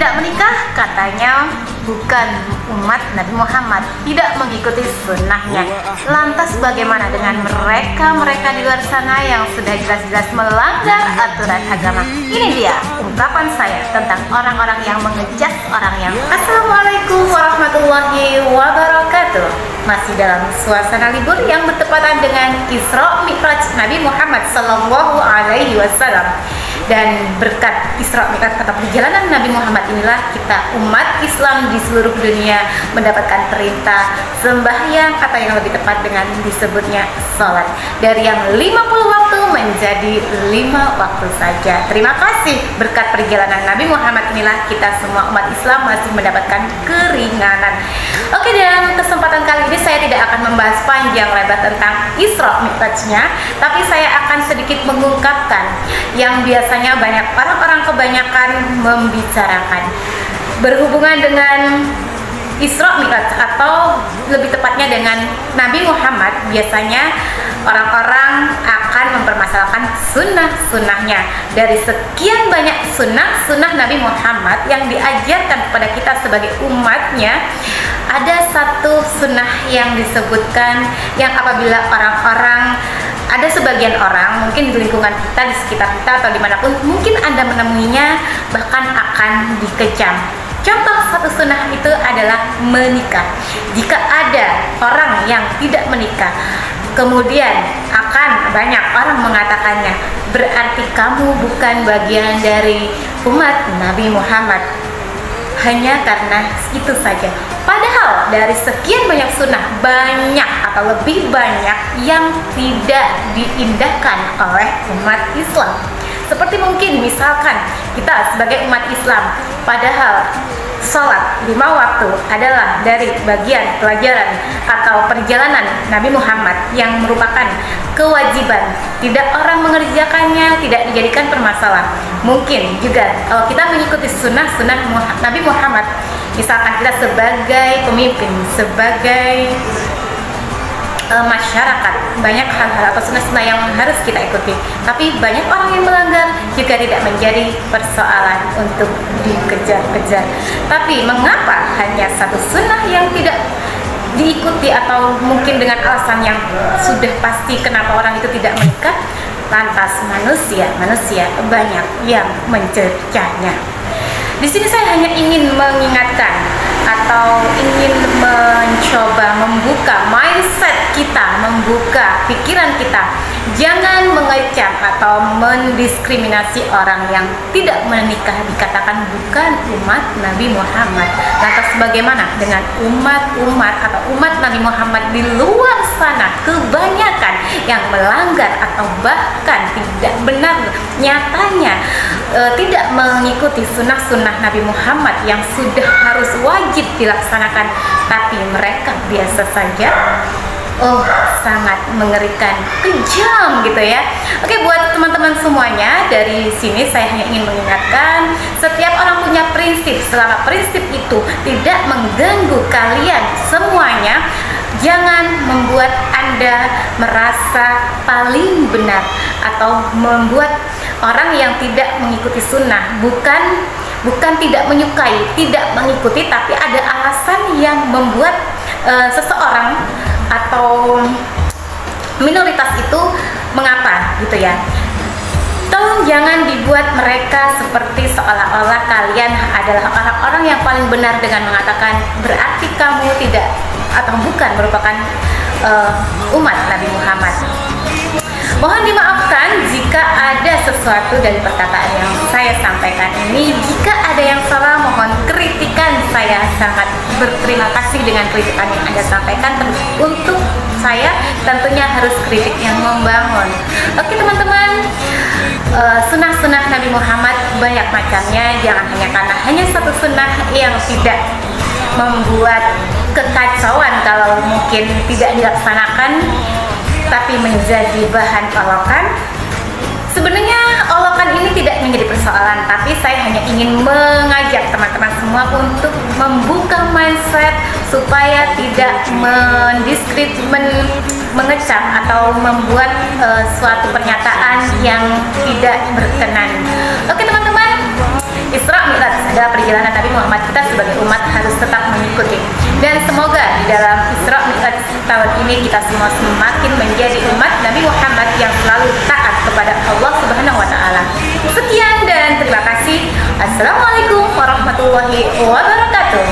tidak menikah katanya bukan umat Nabi Muhammad, tidak mengikuti sunnahnya. Lantas bagaimana dengan mereka di luar sana yang sudah jelas-jelas melanggar aturan agama? Ini dia ungkapan saya tentang orang-orang yang mengejas orang yang. Assalamualaikum warahmatullahi wabarakatuh. Masih dalam suasana libur yang bertepatan dengan Isra Mi'raj Nabi Muhammad Sallallahu Alaihi Wasallam. Dan berkat Isra Mi'raj atau perjalanan Nabi Muhammad inilah kita umat Islam di seluruh dunia mendapatkan perintah sembahyang atau yang lebih tepat dengan disebutnya sholat, dari yang 50 waktu menjadi 5 waktu saja. Terima kasih, berkat perjalanan Nabi Muhammad inilah kita semua umat Islam masih mendapatkan keringanan. Oke, dalam kesempatan kali ini saya tidak akan membahas panjang lebar tentang Isra Mi'rajnya, tapi saya akan sedikit mengungkapkan yang biasanya banyak orang-orang kebanyakan membicarakan berhubungan dengan Isra Mi'raj, atau lebih tepatnya dengan Nabi Muhammad. Biasanya orang-orang akan mempermasalahkan sunnah-sunnahnya. Dari sekian banyak sunnah Nabi Muhammad yang diajarkan kepada kita sebagai umatnya, ada satu sunnah yang disebutkan yang apabila orang-orang, ada sebagian orang mungkin di lingkungan kita, di sekitar kita atau dimanapun mungkin Anda menemuinya, bahkan akan dikejam. Contoh satu sunnah itu adalah menikah. Jika ada orang yang tidak menikah, kemudian akan banyak orang mengatakannya, berarti kamu bukan bagian dari umat Nabi Muhammad. Hanya karena itu saja. Padahal dari sekian banyak sunnah, banyak atau lebih banyak yang tidak diindahkan oleh umat Islam. Seperti mungkin misalkan kita sebagai umat Islam, padahal sholat 5 waktu adalah dari bagian pelajaran atau perjalanan Nabi Muhammad yang merupakan kewajiban. Tidak orang mengerjakannya, tidak dijadikan permasalahan. Mungkin juga kalau kita mengikuti sunnah Nabi Muhammad, misalkan kita sebagai pemimpin, sebagai masyarakat, banyak hal-hal atau sunnah-sunnah yang harus kita ikuti, tapi banyak orang yang melanggar juga tidak menjadi persoalan untuk dikejar-kejar. Tapi mengapa hanya satu sunnah yang tidak diikuti, atau mungkin dengan alasan yang sudah pasti kenapa orang itu tidak menikah, lantas manusia banyak yang mencercanya. Di sini saya hanya ingin mengingatkan atau ingin mencoba membuka mindset kita, membuka pikiran kita. Jangan mengecam atau mendiskriminasi orang yang tidak menikah, dikatakan bukan umat Nabi Muhammad. Lantas bagaimana dengan umat atau umat Nabi Muhammad di luar sana, kebanyakan yang melanggar atau bahkan tidak benar nyatanya tidak mengikuti sunnah Nabi Muhammad yang sudah harus wajib dilaksanakan, tapi mereka biasa saja. Oh, sangat mengerikan, kejam gitu ya. Oke, buat teman-teman semuanya, dari sini saya hanya ingin mengingatkan, setiap orang punya prinsip. Selama prinsip itu tidak mengganggu kalian semuanya, jangan membuat Anda merasa paling benar atau membuat orang yang tidak mengikuti sunnah bukan tidak menyukai, tidak mengikuti, tapi ada alasan yang membuat seseorang atau minoritas itu mengapa gitu ya. Tolong jangan dibuat mereka seperti seolah-olah kalian adalah orang-orang yang paling benar dengan mengatakan berarti kamu tidak atau bukan merupakan umat Nabi Muhammad. Mohon dimaafkan jika ada sesuatu dari perkataan yang saya sampaikan ini. Jika ada yang salah, mohon kritikan. Saya sangat berterima kasih dengan kritikan yang Anda sampaikan. Untuk saya tentunya harus kritik yang membangun. Oke teman-teman, sunnah Nabi Muhammad banyak macamnya. Jangan hanya karena hanya satu sunnah yang tidak membuat kekacauan kalau mungkin tidak dilaksanakan, tapi menjadi bahan olokan. Sebenarnya olokan ini tidak menjadi persoalan, tapi saya hanya ingin mengajak teman-teman semua untuk membuka mindset supaya tidak mengecam atau membuat suatu pernyataan yang tidak berkenan. Oke teman-teman, Isra Mi'raj ada perjalanan Nabi Muhammad, kita sebagai umat harus tetap mengikuti. Dan semoga di dalam Isra Mi'raj tahun ini kita semua semakin menjadi umat Nabi Muhammad yang selalu taat kepada Allah Subhanahu wa Ta'ala. Sekian dan terima kasih. Assalamualaikum warahmatullahi wabarakatuh.